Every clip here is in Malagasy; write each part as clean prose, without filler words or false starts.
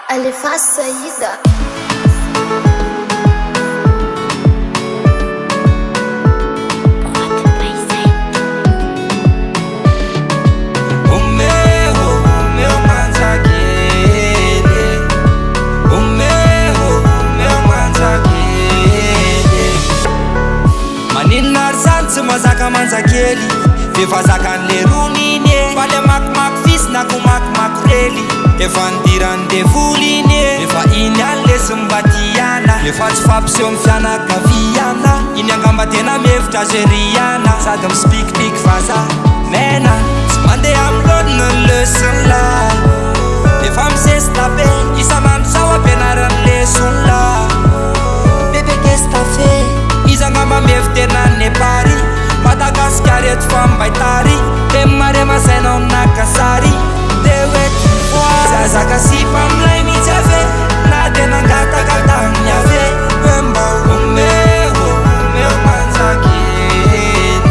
Alifa Saida. Tsy mazaka manjakely Efa zakan'le roniny e Fa le makimaky fisy na ko makimaky rely Efa nidirany devoly iny e Efa iny an'le sy mba tiana Efa tsy fampiseho amy fianakaviana Iny angamba tena mevitra azo eriana Sady mispikipiky vaza mena Tsy mandeha amy lodina ny leçon la Efa misesy tabe Isan'andro sao ampianaran'ny leçon la Bébé qu'est-ce que t'as fait Izy angamba mevy tena ny Paris Madagasikara eto fambaitary De mare masainao nakasary De hoe tu vois Zazaka sipa amilay mitsy ave Na de nangatakata amin'ny ave Hoe mba omeo manjakely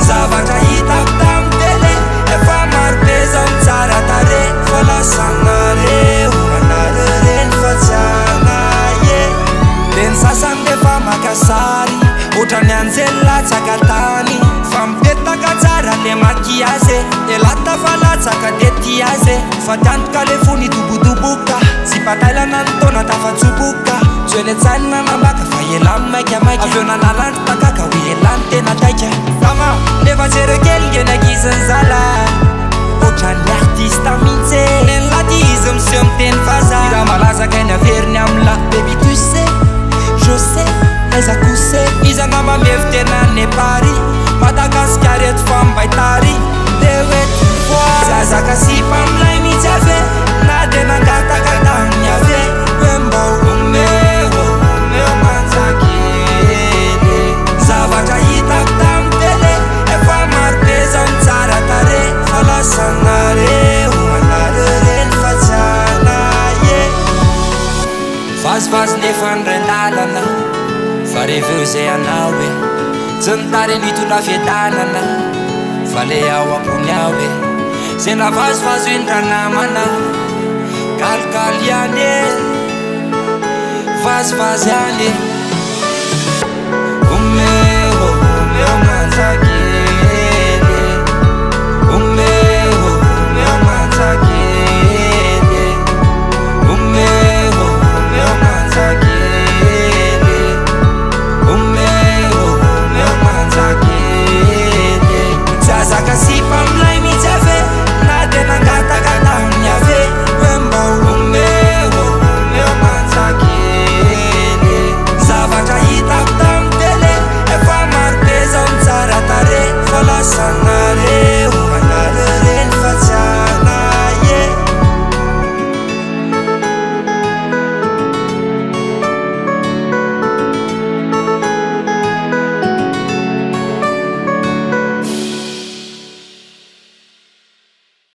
Zavatra hitako tamy tele Efa maro be zao mitsara tare Fa lasanareo Anareo fa tsy anaye De ny sasany defa makasary Otrany anjely latsaka tany Fa mipetaka tsara le makiazy E lata fa latsaka de tiazy Fa tiantoka le fony dobodoboka Tsy batailana ny tona tafatsoboka Tsy hoe le tsanina nambaka fa elany maikamaika Aveo nanalany takaka hoe elany tena taika Sama nefa tserekely ngenakiziny zala Otrany artiste mihitsy Nen laty izy miseho miteny vaza Ira malazaka eny averiny amla Baby tu sais, je sais Aiza kose Izy angamba mevy tena ny Paris Madagasikara eto fambaitary De hoe tu vois Zazaka sipa amilay mitsy ave Na de nangatakata amin'ny ave Hoe mba omeo manjakely Zavatra hitako tamy tele Efa maro be zao mitsara tare Fa lasanareo Anareo fa tsy anaye Vazivazy nefa nirendalana Fa reveo zay anao e Tsy nitary nitondra fiadanana Fa le ao ambony ao e Zay navazovazo indra namana Kalikaly ihany e Vazovazo ihany e Omeo manjakely